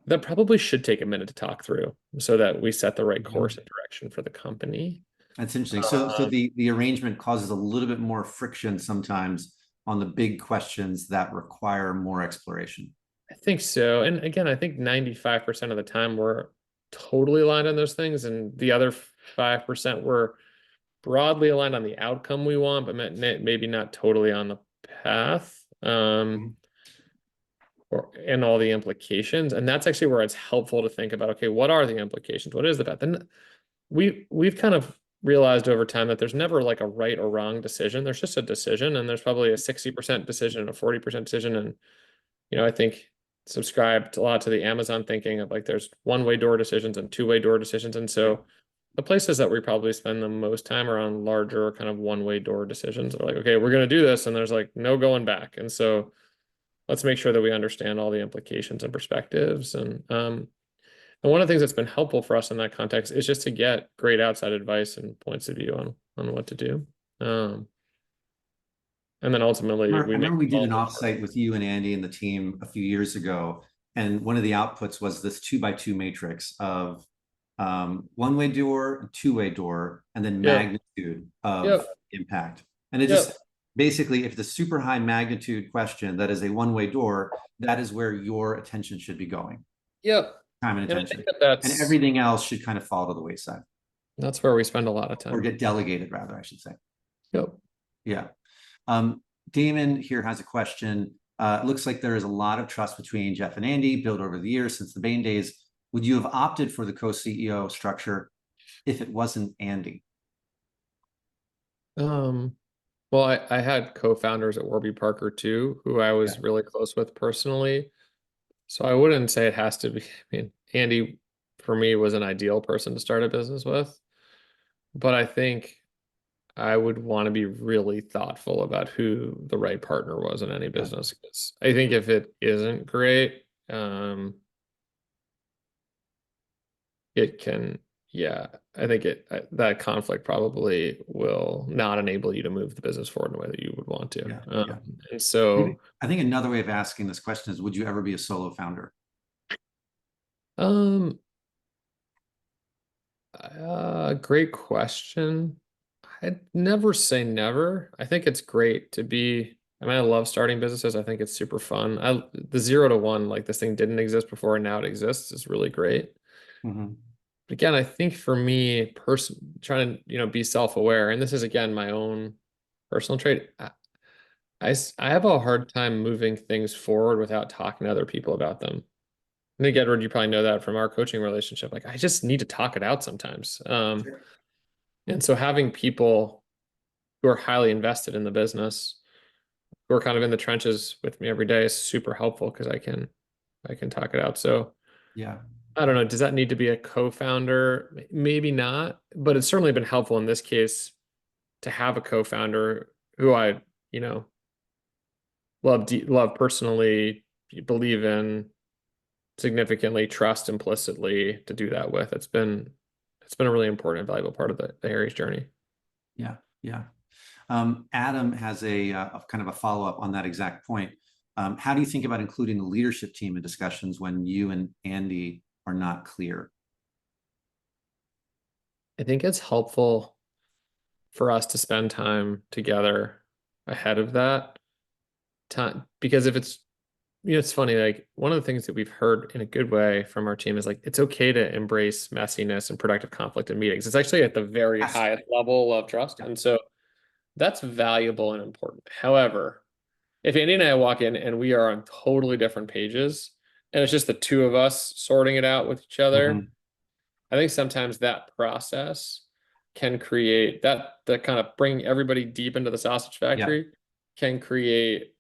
that probably should take a minute to talk through so that we set the right course Mhm. and direction for the company. That's interesting. So Um, the arrangement causes a little bit more friction sometimes on the big questions that require more exploration. I think so. And again, I think 95% of the time we're totally aligned on those things, and the other 5% we're broadly aligned on the outcome we want, but maybe not totally on the path. Mhm. And all the implications. And that's actually where it's helpful to think about, okay, what are the implications? What is the path? And we've kind of realized over time that there's never like a right or wrong decision. There's just a decision, and there's probably a 60% decision and a 40% decision. And I think subscribed a lot to the Amazon thinking of like there's one-way door decisions and two-way door decisions. And Yeah. so the places that we probably spend the most time are on larger kind of one-way door decisions. They're like, okay, we're going to do this, and there's like no going back. And so let's make sure that we understand all the implications and perspectives. And one of the things that's been helpful for us in that context is just to get great outside advice and points of view on what to do. And then ultimately I we make remember we did an all offsite with you and Andy and the team a few years ago, and one of the outputs was this 2x2 matrix of one-way door, two-way door, and then Yep. magnitude of Yep. impact. And it just Yep. basically, if the super high magnitude question that is a one-way door, that is where your attention should be going, Yep. time and And I attention, think that and that's everything else should kind of fall to the wayside that's where we spend a lot of or time. get delegated, rather, I should say. Yep. Yeah. Damon here has a question. It looks like there is a lot of trust between Jeff and Andy built over the years since the Bain days. Would you have opted for the co-CEO structure if it wasn't Andy? Well, I had co-founders at Warby Parker too, who I was really close with personally. So I wouldn't say it has to be. I mean, Andy for me was an ideal person to start a business with, but I think I would want to be really thoughtful about who the right partner was in any Yeah. business. 'Cause I think if it isn't great, it can, yeah, I think that conflict probably will not enable you to move the business forward in a way that you would want to. Yeah. And so, I think another way of asking this question is, would you ever be a solo founder? um, great question. I'd never say never. I think it's great to be. I mean, I love starting businesses. I think it's super fun. The 0 to 1, like this thing didn't exist before and now it exists, is really great. Mm-hmm. But again, I think for me, trying to, be self-aware, and this is again my own personal trait. I have a hard time moving things forward without talking to other people about them. I think Edward, you probably know that from our coaching relationship. Like I just need to talk it out sometimes. Sure. And so having people who are highly invested in the business, who are kind of in the trenches with me every day is super helpful because I can talk it out. So Yeah. I don't know, does that need to be a co-founder? Maybe not, but it's certainly been helpful in this case to have a co-founder who I, love personally, believe in, significantly, trust implicitly to do that with. It's been a really important and valuable part of the Harry's journey. Yeah. Yeah. Adam has a kind of a follow-up on that exact point. How do you think about including the leadership team in discussions when you and Andy are not clear? I think it's helpful for us to spend time together ahead of that time because if it's it's funny, like one of the things that we've heard in a good way from our team is like it's okay to embrace messiness and productive conflict in meetings. It's actually at the very Yes. highest level of trust. Yeah. And so that's valuable and important. However, if Andy and I walk in and we are on totally different pages and it's just the two of us sorting it out with each other, Mhm. I think sometimes that process can create that kind of bring everybody deep into the sausage Yeah. factory can create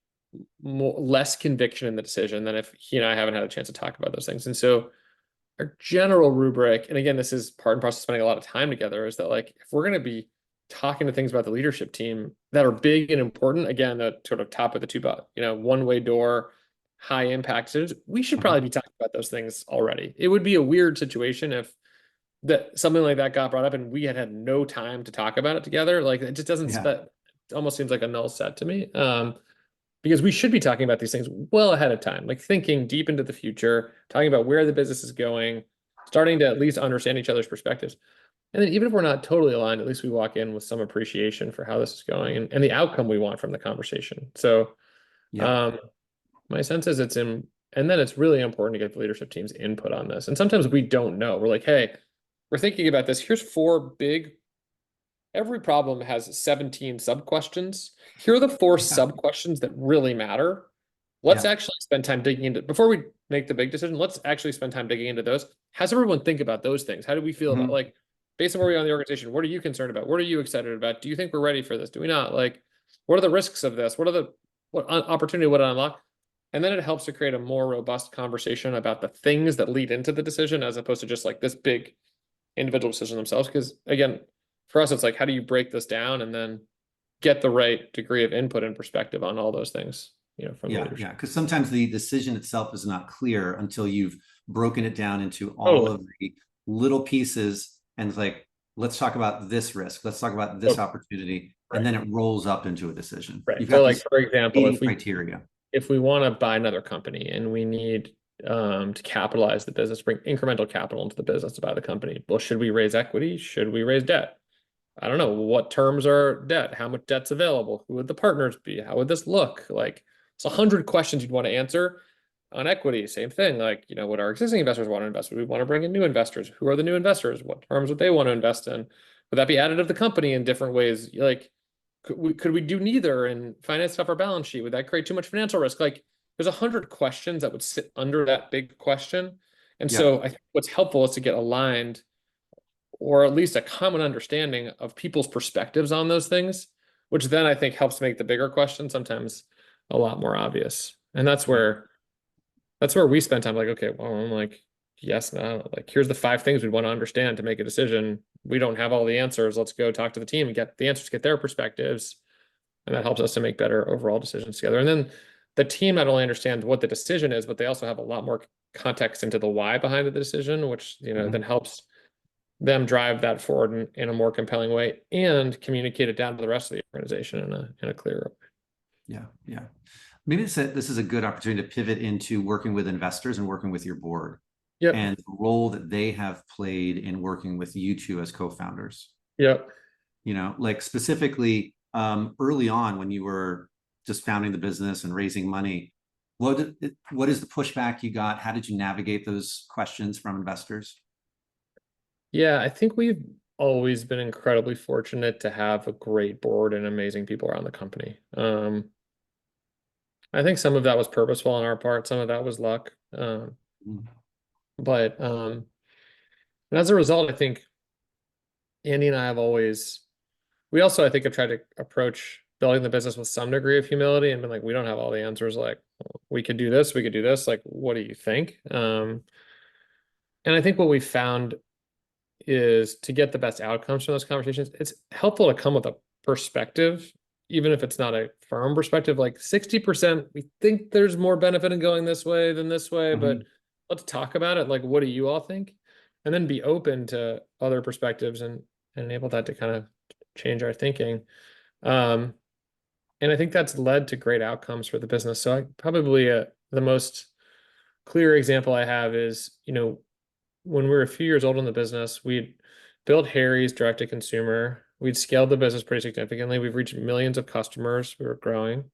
less conviction in the decision than if he and I haven't had a chance to talk about those things. And so our general rubric, and again, this is part and parcel of spending a lot of time together, is that like if we're going to be talking to things about the leadership team that are big and important, again, the sort of top of the two, one-way door, high impact decisions, we should probably be talking about those things already. It would be a weird situation if that something like that got brought up and we had no time to talk about it together. Like it just doesn't Yeah. it almost seems like a null set to me. Because we should be talking about these things well ahead of time, like thinking deep into the future, talking about where the business is going, starting to at least understand each other's perspectives. And then even if we're not totally aligned, at least we walk in with some appreciation for how this is going and the outcome we want from the conversation. So Yeah. my sense is and then it's really important to get the leadership team's input on this. And sometimes we don't know. We're like, hey, we're thinking about this. Here's every problem has 17 sub questions. Here are the 4 sub questions that really matter. Let's Yeah. actually spend time digging into before we make the big decision. Let's actually spend time digging into those. How's everyone think about those things? How do we feel about like based on where we are in the organization? What are you concerned about? What are you excited about? Do you think we're ready for this? Do we not? Like, what are the risks of this? What opportunity would it unlock? And then it helps to create a more robust conversation about the things that lead into the decision as opposed to just like this big individual decision themselves. Because again, for us, it's like, how do you break this down and then get the right degree of input and perspective on all those things? from the Yeah, leadership. yeah. Because sometimes the decision itself is not clear until you've broken it down into all Totally. of the little pieces, and it's like, let's talk about this risk, let's talk about this Totally. opportunity, and Right. then it rolls up into a decision. Right. You've So got like, these for example, gating criteria. if we want to buy another company and we need to capitalize the business, bring incremental capital into the business to buy the company. Well, should we raise equity? Should we raise debt? I don't know. What terms are debt? How much debt's available? Who would the partners be? How would this look? Like, it's 100 questions you'd want to answer. On equity, same thing. Like, what our existing investors want to invest? Would we want to bring in new investors? Who are the new investors? What terms would they want to invest in? Would that be additive to the company in different ways? Like, could we do neither and finance it off our balance sheet? Would that create too much financial risk? Like, there's 100 questions that would sit under that big question. And Yeah, so I think what's helpful is to get aligned, or at least a common understanding of people's perspectives on those things, which then I think helps make the bigger question sometimes a lot more obvious. And yeah, that's where we spend time. Like, okay, well, I'm like, yes, no, like, here's the 5 things we want to understand to make a decision. We don't have all the answers. Let's go talk to the team and get the answers, get their perspectives. And that helps us to make better overall decisions together. And then the team not only understands what the decision is, but they also have a lot more context into the why behind the decision, which, then helps them drive that forward in a more compelling way and communicate it down to the rest of the organization in a clearer way. yeah, yeah. Maybe this is a good opportunity to pivot into working with investors and working with your board, Yep. and the role that they have played in working with you two as co-founders. Yep. Like specifically early on when you were just founding the business and raising money, what is the pushback you got? How did you navigate those questions from investors? Yeah, I think we've always been incredibly fortunate to have a great board and amazing people around the company. I think some of that was purposeful on our part, some of that was luck. But and as a result, I think Andy and I have always, we also, I think, have tried to approach building the business with some degree of humility and been like, we don't have all the answers. Like, we could do this, we could do this. Like, what do you think? And I think what we found is to get the best outcomes from those conversations, it's helpful to come with a perspective, even if it's not a firm perspective. Like 60%, we think there's more benefit in going this way than this way, but let's talk about it. Like, what do you all think? And then be open to other perspectives and enable that to kind of change our thinking. And I think that's led to great outcomes for the business. So I probably the most clear example I have is, when we were a few years old in the business, we'd built Harry's direct to consumer. We'd scaled the business pretty significantly. We've reached millions of customers. We were growing.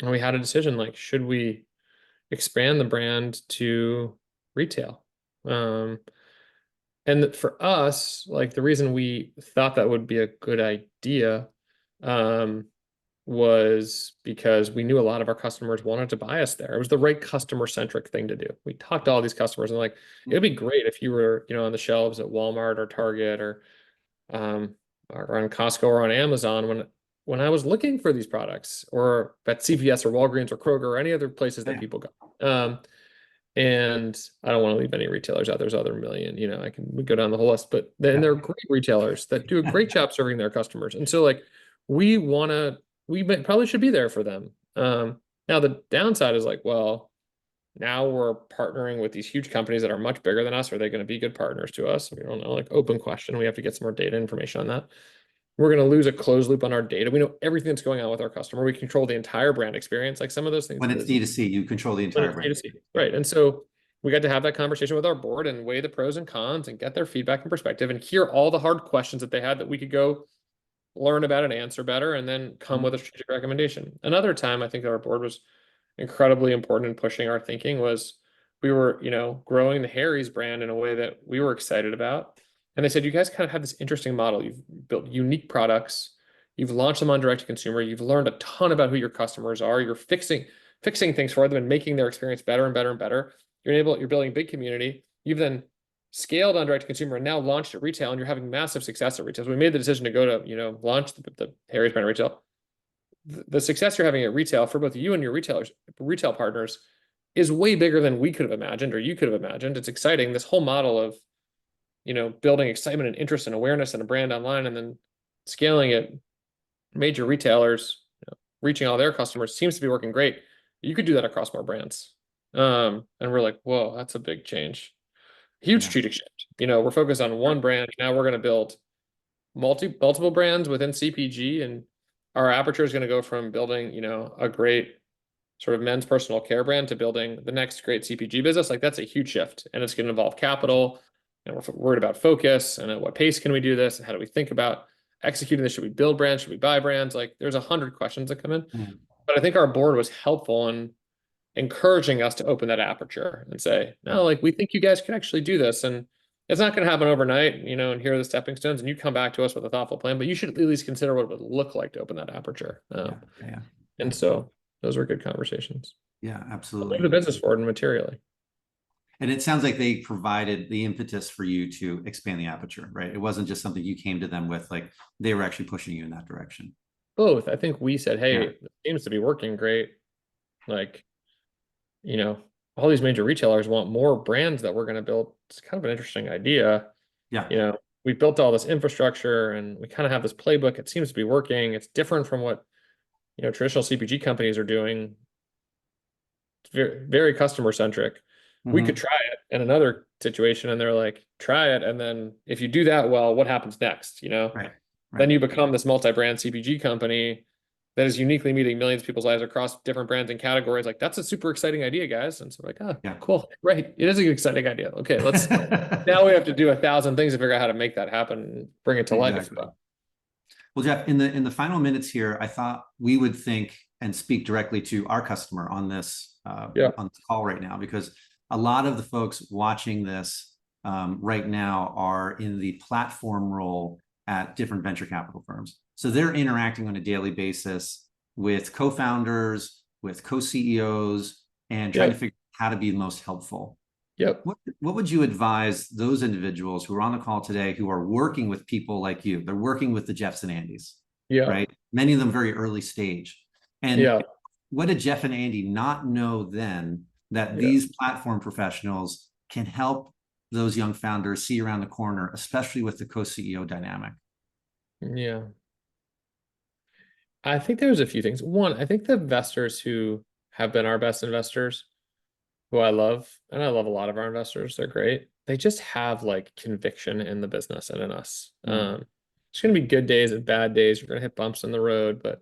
And we had a decision, like, should we expand the brand to retail? And for us, like, the reason we thought that would be a good idea was because we knew a lot of our customers wanted to buy us there. It was the right customer-centric thing to do. We talked to all these customers and like, it'd be great if you were, on the shelves at Walmart or Target or on Costco or on Amazon when I was looking for these products, or at CVS or Walgreens or Kroger or any other places that people go. And I don't want to leave any retailers out. There's other million, we go down the whole list, but then they're great retailers that do a great job serving their customers. And so like, we probably should be there for them. Now the downside is like, well, now we're partnering with these huge companies that are much bigger than us. Are they going to be good partners to us? We don't know, like, open question. We have to get some more data information on that. We're going to lose a closed loop on our data. We know everything that's going on with our customer. We control the entire brand experience. Like, some of those things. When it's D2C, you control the entire brand. D2C, right. And so we got to have that conversation with our board and weigh the pros and cons and get their feedback and perspective and hear all the hard questions that they had that we could go learn about and answer better, and then come with a strategic recommendation. Another time, I think our board was incredibly important in pushing our thinking was we were, growing the Harry's brand in a way that we were excited about. And they said, you guys kind of have this interesting model. You've built unique products. You've launched them on direct to consumer. You've learned a ton about who your customers are. You're fixing things for them and making their experience better and better and better. You're building a big community. You've then scaled on direct to consumer and now launched at retail, and you're having massive success at retail. So we made the decision to go to, launch the Harry's brand at retail. The success you're having at retail for both you and your retail partners is way bigger than we could have imagined or you could have imagined. It's exciting. This whole model of, building excitement and interest and awareness and a brand online and then scaling it, major retailers, reaching all their customers seems to be working great. You could do that across more brands. And we're like, whoa, that's a big change. Huge Yeah. strategic shift. We're focused on one brand. Now we're going to build multiple brands within CPG, and our aperture is going to go from building, a great sort of men's personal care brand to building the next great CPG business. Like that's a huge shift, and it's going to involve capital, and we're worried about focus and at what pace can we do this, and how do we think about executing this? Should we build brands? Should we buy brands? Like there's 100 questions that come in. But I think our board was helpful in encouraging us to open that aperture and say, no, like we think you guys can actually do this. And it's not going to happen overnight, and here are the stepping stones, and you come back to us with a thoughtful plan, but you should at least consider what it would look like to open that aperture. And so those were good conversations. Yeah, absolutely. Move the business forward materially. And it sounds like they provided the impetus for you to expand the aperture, right? It wasn't just something you came to them with, like they were actually pushing you in that direction. Both. I think we said, hey, it seems to be working great. Like, all these major retailers want more brands that we're going to build. It's kind of an interesting idea. Yeah. We built all this infrastructure and we kind of have this playbook. It seems to be working. It's different from what, traditional CPG companies are doing. It's very, very customer centric. We could try it in another situation, and they're like, try it. And then if you do that well, what happens next? Right. Then you become this multi-brand CPG company that is uniquely meeting millions of people's lives across different brands and categories. Like that's a super exciting idea, guys. And so like, oh, yeah, cool. Right. It is an exciting idea. Okay. Now we have to do 1,000 things to figure out how to make that happen and bring it to life. Well, Jeff, in the final minutes here, I thought we would think and speak directly to our customer on this on this call right now, because a lot of the folks watching this right now are in the platform role at different venture capital firms. So they're interacting on a daily basis with co-founders, with co-CEOs, and trying to figure out how to be the most helpful. What would you advise those individuals who are on the call today who are working with people like you? They're working with the Jeffs and Andys, right? Many of them very early stage. And what did Jeff and Andy not know then that these platform professionals can help those young founders see around the corner, especially with the co-CEO dynamic? Yeah. I think there's a few things. One, I think the investors who have been our best investors, who I love, and I love a lot of our investors, they're great. They just have like conviction in the business and in us. It's going to be good days and bad days. You're going to hit bumps in the road, but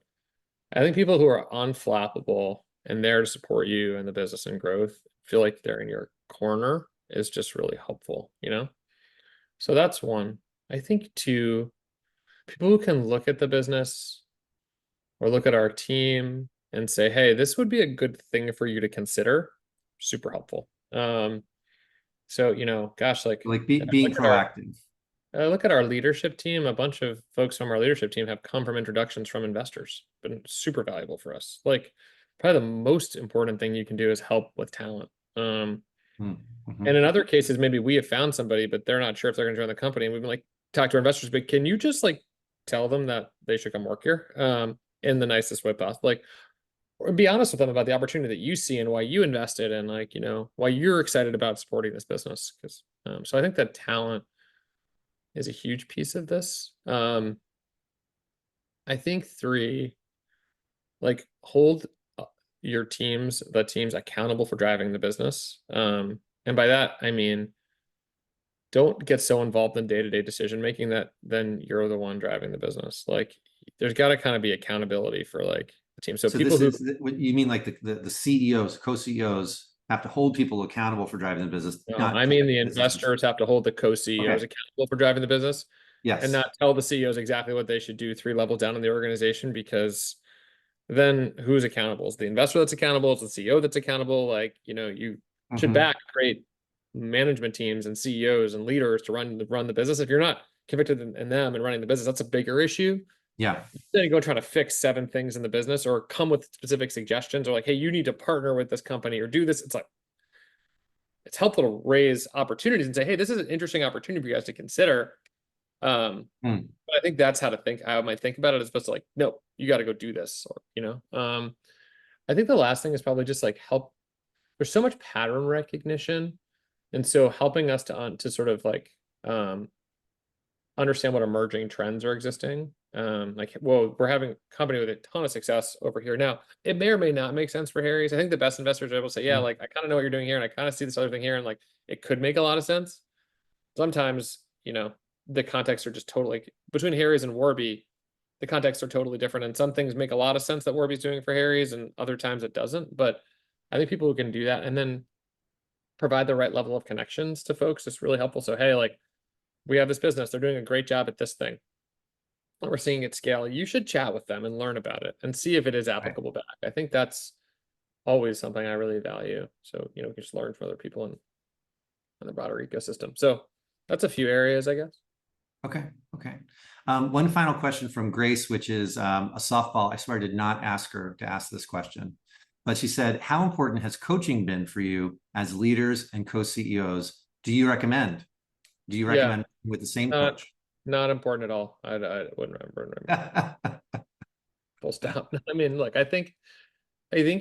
I think people who are unflappable and there to support you and the business and growth, feel like they're in your corner, is just really helpful, So that's one. I think two, people who can look at the business or look at our team and say, hey, this would be a good thing for you to consider. Super helpful. So, gosh, like being proactive. Look at our leadership team. A bunch of folks from our leadership team have come from introductions from investors. Been super valuable for us. Like probably the most important thing you can do is help with talent. And in other cases, maybe we have found somebody, but they're not sure if they're going to join the company. And we've been like, talk to our investors, but can you just like tell them that they should come work here in the nicest way possible? Like, or be honest with them about the opportunity that you see and why you invested, and like, why you're excited about supporting this business. Because so I think that talent is a huge piece of this. I think three, like hold the teams accountable for driving the business. And by that, I mean, don't get so involved in day-to-day decision making that then you're the one driving the business. Like there's got to kind of be accountability for like the team. So people this is what you mean, like the CEOs, co-CEOs have to hold people accountable for driving the business. No, I mean the investors have to hold the co-CEOs accountable for driving the business. Yes. And not tell the CEOs exactly what they should do 3 levels down in the organization, because then who's accountable? Is the investor that's accountable? Is the CEO that's accountable? Like, you should back great management teams and CEOs and leaders to run the business. If you're not convicted in them and running the business, that's a bigger issue. Yeah. Then you go try to fix 7 things in the business or come with specific suggestions or like, hey, you need to partner with this company or do this. It's like, it's helpful to raise opportunities and say, hey, this is an interesting opportunity for you guys to consider. But I think that's how I might think about it, as opposed to like, no, you got to go do this, or, I think the last thing is probably just like help. There's so much pattern recognition. And so helping us to sort of like, understand what emerging trends are existing. Like, well, we're having a company with a ton of success over here. Now, it may or may not make sense for Harry's. I think the best investors are able to say, yeah, like I kind of know what you're doing here, and I kind of see this other thing here, and like it could make a lot of sense. Sometimes, the contexts are just totally between Harry's and Warby, the contexts are totally different. And some things make a lot of sense that Warby's doing for Harry's, and other times it doesn't. But I think people who can do that and then provide the right level of connections to folks is really helpful. So, hey, like we have this business, they're doing a great job at this thing. We're seeing it scale. You should chat with them and learn about it and see if it is applicable back. I think that's always something I really value. So, we can just learn from other people in the broader ecosystem. So that's a few areas, I guess. Okay. One final question from Grace, which is a softball. I swear I did not ask her to ask this question, but she said, how important has coaching been for you as leaders and co-CEOs? Do you recommend with the same coach? Not important at all. I wouldn't remember. Full stop. I mean, look, I think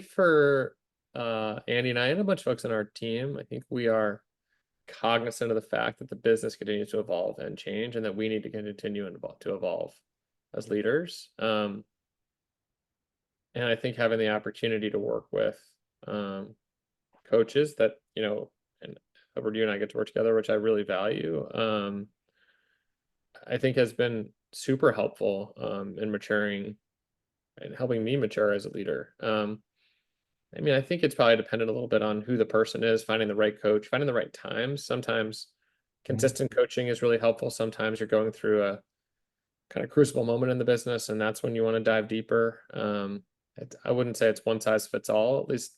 for Andy and I and a bunch of folks on our team, I think we are cognizant of the fact that the business continues to evolve and change, and that we need to continue to evolve as leaders. And I think having the opportunity to work with coaches that, and Edward, you and I get to work together, which I really value, I think has been super helpful in maturing and helping me mature as a leader. I mean, I think it's probably dependent a little bit on who the person is, finding the right coach, finding the right times. Sometimes consistent coaching is really helpful. Sometimes you're going through a kind of crucible moment in the business, and that's when you want to dive deeper. I wouldn't say it's one size fits all, at least.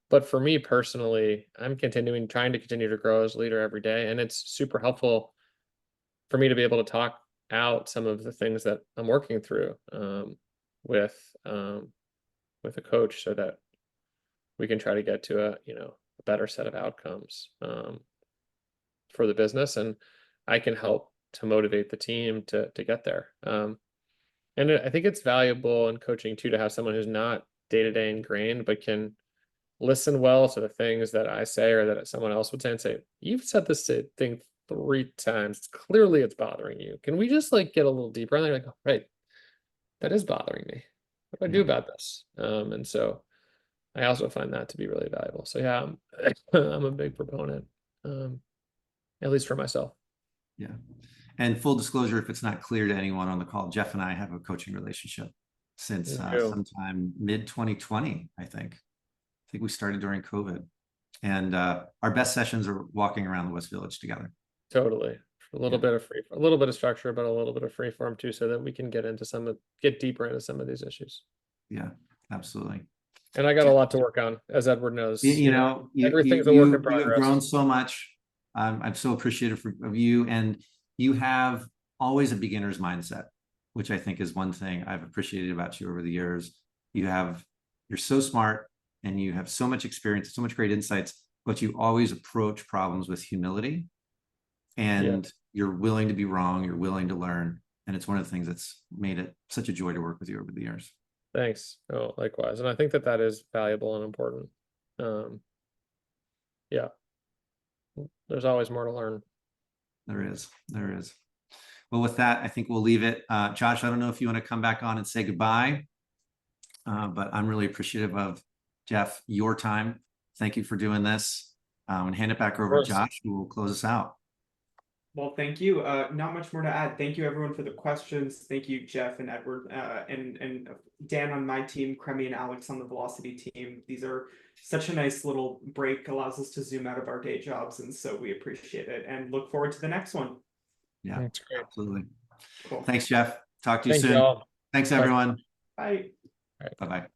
But for me personally, I'm trying to continue to grow as a leader every day. And it's super helpful for me to be able to talk out some of the things that I'm working through with a coach, so that we can try to get to a better set of outcomes for the business, and I can help to motivate the team to get there. And I think it's valuable in coaching too to have someone who's not day-to-day ingrained, but can listen well to the things that I say or that someone else would say, and say, you've said this thing 3 times. Clearly it's bothering you. Can we just like get a little deeper? And they're like, oh, right, that is bothering me. What do I do about this? And so I also find that to be really valuable. So yeah, I'm a big proponent, at least for myself. Yeah. And full disclosure, if it's not clear to anyone on the call, Jeff and I have a coaching relationship since sometime mid 2020, I think. I think we started during COVID, and our best sessions are walking around the West Village together. Totally. A little bit of structure, but a little bit of free form too, so that we can get deeper into some of these issues. Yeah, absolutely. And I got a lot to work on, as Edward knows. Everything's a work in progress. You've grown so much. I'm so appreciative of you, and you have always a beginner's mindset, which I think is one thing I've appreciated about you over the years. You're so smart, and you have so much experience, so much great insights, but you always approach problems with humility, and you're willing to be wrong. You're willing to learn. And it's one of the things that's made it such a joy to work with you over the years. Thanks. Oh, likewise. And I think that is valuable and important. There's always more to learn. There is. Well, with that, I think we'll leave it. Josh, I don't know if you want to come back on and say goodbye, but I'm really appreciative of, Jeff, your time. Thank you for doing this. And hand it back over to Josh, who will close us out. Well, thank you. Not much more to add. Thank you, everyone, for the questions. Thank you, Jeff and Edward, and Dan on my team, Kremi and Alex on the Velocity team. These are such a nice little break, allows us to zoom out of our day jobs, and so we appreciate it and look forward to the next one. Yeah, that's great. Absolutely. Cool. Thanks, Jeff. Talk to you soon. Thanks, everyone. Bye. Bye-bye.